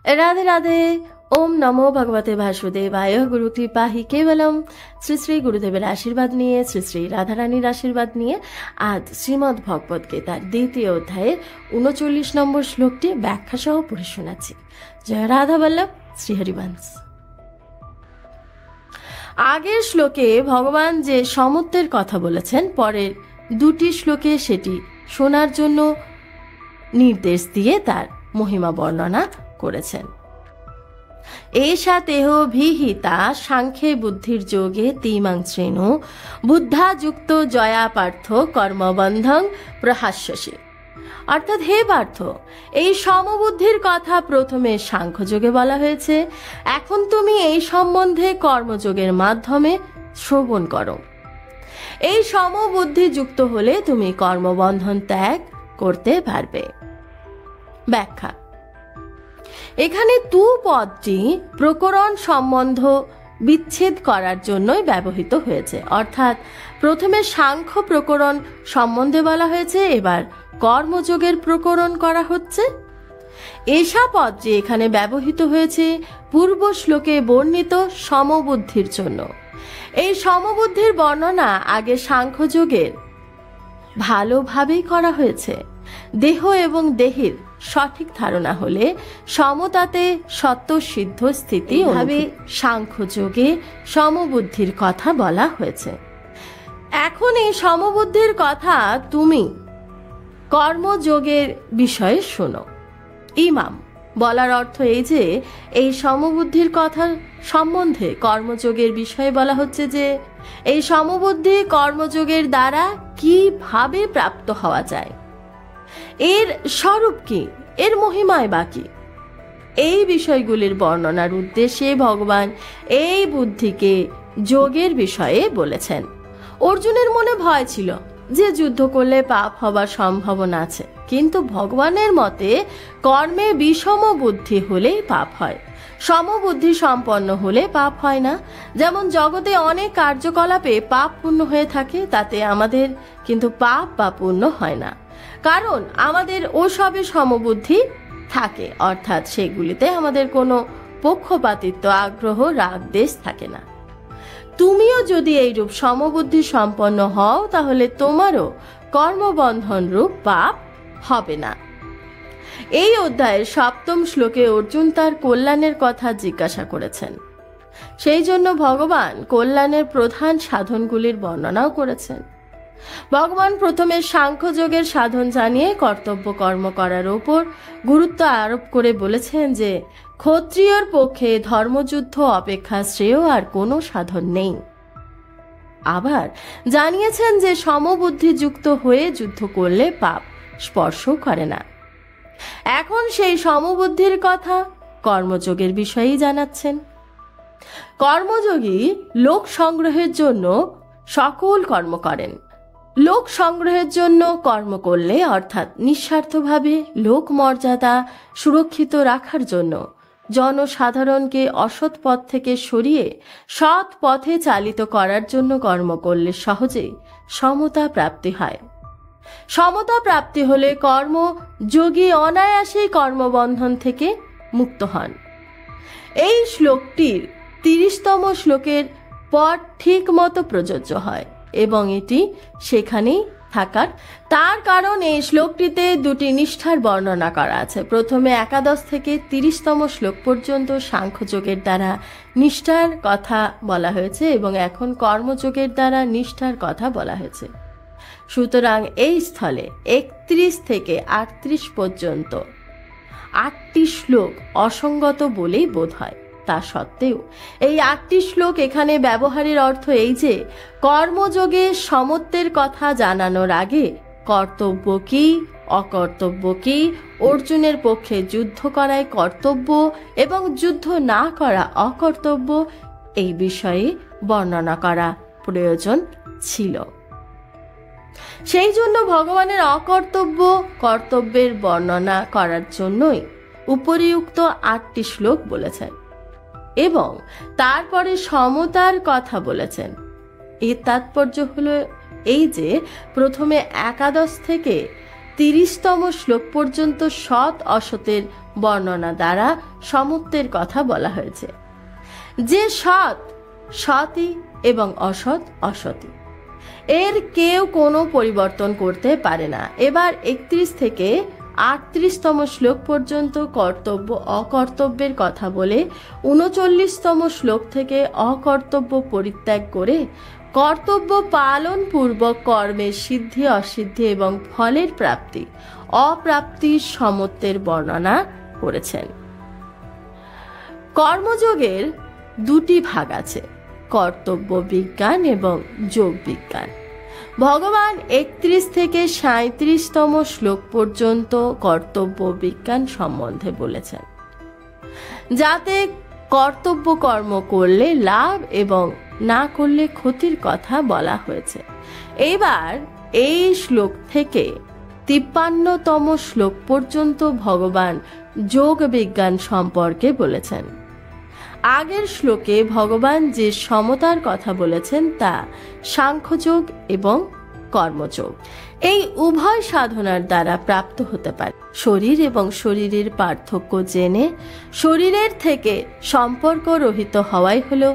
राधे राधे। ओम नमो भगवते वासुदेवाय। गुरु कृपा हि केवलम। শ্রী শ্রী গুরুদেবের আশীর্বাদ নিয়ে, শ্রী শ্রী রাধারানীর আশীর্বাদ নিয়ে আজ শ্রীমদ্ ভগবত গীতার দ্বিতীয় অধ্যায়ের ৩৯ নম্বর শ্লোকটি ব্যাখ্যা সহ পড়ে শোনাচ্ছি। জয় রাধা বল্লভ, শ্রীহরিবংশ। আগের শ্লোকে ভগবান যে সমত্বের কথা বলেছেন, পরের দুটি শ্লোকে সেটি শোনার জন্য নির্দেশ দিয়ে তার মহিমা বর্ণনা করেছেন। এষা তেহ ভিহিতা সাংখ্যে বুদ্ধির যোগে তিমাং শ্রেণু বুদ্ধা যুক্ত জয়া পার্থ কর্মবন্ধং প্রহাস্যসি। অর্থাৎ হে পার্থ, এই সমবুদ্ধির কথা প্রথমে সাংখ্যযোগে বলা হয়েছে, এখন তুমি এই সম্বন্ধে কর্মযোগের মাধ্যমে শ্রবণ করো। এই সমবুদ্ধি যুক্ত হলে তুমি কর্মবন্ধন ত্যাগ করতে পারবে। ব্যাখ্যা: এখানে তু পদটি প্রকরণ সম্বন্ধ বিচ্ছেদ করার জন্যই ব্যবহৃত হয়েছে। অর্থাৎ প্রথমে সাংখ্য প্রকরণ সম্বন্ধে বলা হয়েছে, এবার কর্মযোগের প্রকরণ করা হচ্ছে। এষা পদটি এখানে ব্যবহৃত হয়েছে পূর্ব শ্লোকে বর্ণিত সমবুদ্ধির জন্য। এই সমবুদ্ধির বর্ণনা আগে সাংখ্যযোগের ভালোভাবেই করা হয়েছে। দেহ এবং দেহের সঠিক ধারণা হলে সমতাতে সত্য সিদ্ধ স্থিতি ভাবে সাংখ্যযোগে সমবুদ্ধির কথা বলা হয়েছে। এখন এই সমবুদ্ধির কথা তুমি কর্মযোগের বিষয়ে শোনো। ইমাম বলার অর্থ এই যে এই সমবুদ্ধির কথা সম্বন্ধে কর্মযোগের বিষয়ে বলা হচ্ছে যে এই সমবুদ্ধি কর্মযোগের দ্বারা কিভাবে প্রাপ্ত হওয়া যায়, এর স্বরূপ কি, এর মহিমায় বাকি, এই বিষয়গুলির বর্ণনার উদ্দেশ্যে ভগবান এই বুদ্ধিকে যোগের বিষয়ে বলেছেন। অর্জুনের মনে ভয় ছিল যে যুদ্ধ করলে পাপ হবার সম্ভাবনা আছে, কিন্তু ভগবানের মতে কর্মে বিষম বুদ্ধি হলেই পাপ হয়, সমবুদ্ধি সম্পন্ন হলে পাপ হয় না। যেমন জগতে অনেক কার্যকলাপে পাপ পুণ্য হয়ে থাকে, তাতে আমাদের কিন্তু পাপ বা পুণ্য হয় না, কারণ আমাদের ওসবে সমবুদ্ধি থাকে। অর্থাৎ সেগুলিতে আমাদের কোনো পক্ষপাতিত্ব, আগ্রহ, রাগ, দেশ থাকে না। তুমিও যদি এইরূপ সমবুদ্ধি সম্পন্ন হও, তাহলে তোমারও কর্মবন্ধন রূপ পাপ হবে না। এই অধ্যায়ের ৭ম শ্লোকে অর্জুন তার কল্যাণের কথা জিজ্ঞাসা করেছেন। সেই জন্য ভগবান কল্যাণের প্রধান সাধনগুলির বর্ণনাও করেছেন। ভগবান প্রথমে সাংখ্যযোগের সাধন জানিয়ে কর্তব্য কর্ম করার ওপর গুরুত্ব আরোপ করে বলেছেন যে ক্ষত্রিয়র পক্ষে ধর্মযুদ্ধ অপেক্ষা শ্রেয় আর কোনো সাধন নেই। আবার জানিয়েছেন যে সমবুদ্ধিযুক্ত হয়ে যুদ্ধ করলে পাপ স্পর্শ করে না। এখন সেই সমবুদ্ধির কথা কর্মযোগের বিষয়েই জানাচ্ছেন। কর্মযোগী লোক সংগ্রহের জন্য সকল কর্ম করেন। লোক সংগ্রহের জন্য কর্ম করলে, অর্থাৎ নিঃস্বার্থভাবে লোক মর্যাদা সুরক্ষিত রাখার জন্য জনসাধারণকে অসৎ পথ থেকে সরিয়ে সৎ পথে চালিত করার জন্য কর্ম করলে সহজেই সমতা প্রাপ্তি হয়। সমতা প্রাপ্তি হলে কর্মযোগী অনায়াসেই কর্মবন্ধন থেকে মুক্ত হন। এই শ্লোকটির ৩০তম শ্লোকের পর ঠিক মতো প্রযোজ্য হয় এবং এটি সেখানেই থাকার তার কারণ এই শ্লোকটিতে দুটি নিষ্ঠার বর্ণনা করা আছে। প্রথমে ১১ থেকে ৩০তম শ্লোক পর্যন্ত সাংখ্যযোগের দ্বারা নিষ্ঠার কথা বলা হয়েছে এবং এখন কর্মযোগের দ্বারা নিষ্ঠার কথা বলা হয়েছে। সুতরাং এই স্থলে ৩১ থেকে ৩৮ পর্যন্ত ৮টি শ্লোক অসঙ্গত বলেই বোধ হয়। তা সত্ত্বেও এই ৮টি শ্লোক এখানে ব্যবহারের অর্থ এই যে কর্মযোগে সমত্বের কথা জানানোর আগে কর্তব্য কি, অকর্তব্য কি, অর্জুনের পক্ষে যুদ্ধ করাই কর্তব্য এবং যুদ্ধ না করা অকর্তব্য, এই বিষয়ে বর্ণনা করা প্রয়োজন ছিল। সেই জন্য ভগবানের অকর্তব্য কর্তব্যের বর্ণনা করার জন্যই উপরিউক্ত ৮টি শ্লোক বলেছেন এবং তারপরে সমতার কথা বলেছেন। এর তাৎপর্য হলো এই যে প্রথমে ১১ থেকে 30তম শ্লোক পর্যন্ত সৎ অসতের বর্ণনা দ্বারা সমত্বের কথা বলা হয়েছে। যে সৎ সৎই এবং অসৎ অসৎই, এর কেউ কোনো পরিবর্তন করতে পারে না। এবার 31 থেকে 38তম শ্লোক পর্যন্ত কর্তব্য অকর্তব্যের কথা বলে 39তম শ্লোক থেকে অকর্তব্য পরিত্যাগ করে কর্তব্য পালন পূর্বক কর্মের সিদ্ধি অসিদ্ধি এবং ফলের প্রাপ্তি অপ্রাপ্তির সমত্বের বর্ণনা করেছেন। কর্মযোগের দুটি ভাগ আছে, কর্তব্য বিজ্ঞান এবং যোগ বিজ্ঞান। ভগবান 31 থেকে 37তম শ্লোক পর্যন্ত কর্তব্য বিজ্ঞান সম্বন্ধে বলেছেন, যাতে কর্তব্য কর্ম করলে লাভ এবং না করলে ক্ষতির কথা বলা হয়েছে। এবার এই শ্লোক থেকে 53তম শ্লোক পর্যন্ত ভগবান যোগ বিজ্ঞান সম্পর্কে বলেছেন। আগের শ্লোকে ভগবান যে সমতার কথা বলেছেন তা সাংখ্যযোগ এবং কর্মযোগ। এই উভয় সাধনার দ্বারা প্রাপ্ত হতে পারে। শরীর এবং শরীরের পার্থক্য জেনে শরীরের থেকে সম্পর্ক রহিত হওয়াই হলো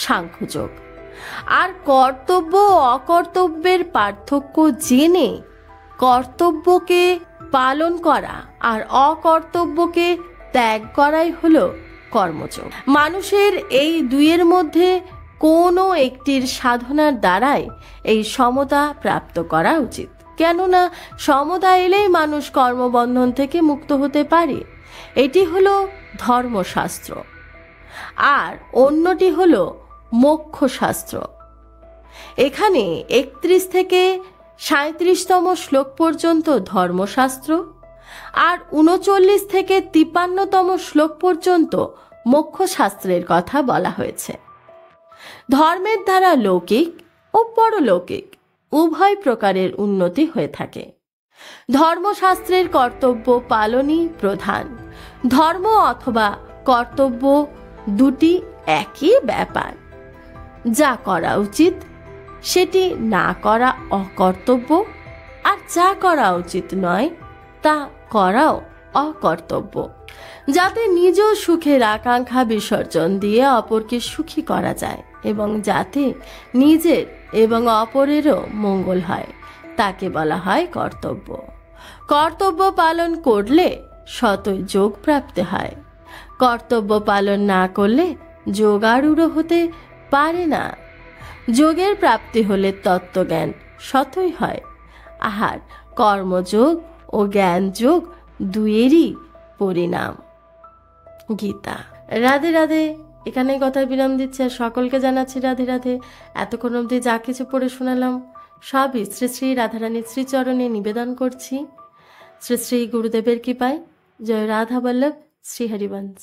সাংখ্যযোগ। আর কর্তব্য ও অকর্তব্যের পার্থক্য জেনে কর্তব্যকে পালন করা আর অকর্তব্যকে ত্যাগ করাই হলো কর্মযোগ। মানুষের এই দুইয়ের মধ্যে কোনো একটির সাধনার দ্বারাই এই সমতা প্রাপ্ত করা উচিত, কেননা সমতা এলেই মানুষ কর্মবন্ধন থেকে মুক্ত হতে পারে। এটি হলো ধর্মশাস্ত্র, আর অন্যটি হলো মোক্ষশাস্ত্র। এখানে 31 থেকে 37তম শ্লোক পর্যন্ত ধর্মশাস্ত্র আর 39 থেকে 53তম শ্লোক পর্যন্ত মোক্ষশাস্ত্রের কথা বলা হয়েছে। ধর্মের দ্বারা লৌকিক ও পরলৌকিক উভয় প্রকারের উন্নতি হয়ে থাকে। ধর্মশাস্ত্রের কর্তব্য পালনই প্রধান। ধর্ম অথবা কর্তব্য দুটি একই ব্যাপার। যা করা উচিত সেটি না করা অকর্তব্য, আর যা করা উচিত নয় তা করাও অকর্তব্য। যাতে নিজ সুখের আকাঙ্ক্ষা বিসর্জন দিয়ে অপরকে সুখী করা যায় এবং যাতে নিজের এবং অপরেরও মঙ্গল হয়, তাকে বলা হয় কর্তব্য। কর্তব্য পালন করলে সতই যোগ প্রাপ্তি হয়। কর্তব্য পালন না করলে যোগারূঢ় হতে পারে না। যোগের প্রাপ্তি হলে তত্ত্বজ্ঞান সতই হয়। আহার কর্মযোগ ও জ্ঞান যোগ দুয়েরই পরিণাম। গীতা। রাধে রাধে। এখানে কথার বিরাম দিচ্ছে। আর সকলকে জানাচ্ছি রাধে রাধে। এতক্ষণ অবধি যা কিছু পড়ে শোনালাম সবই শ্রী শ্রী রাধারানীর শ্রীচরণে নিবেদন করছি। শ্রী শ্রী গুরুদেবের কৃপায়। জয় রাধা বল্লভ শ্রী হরিবংশ।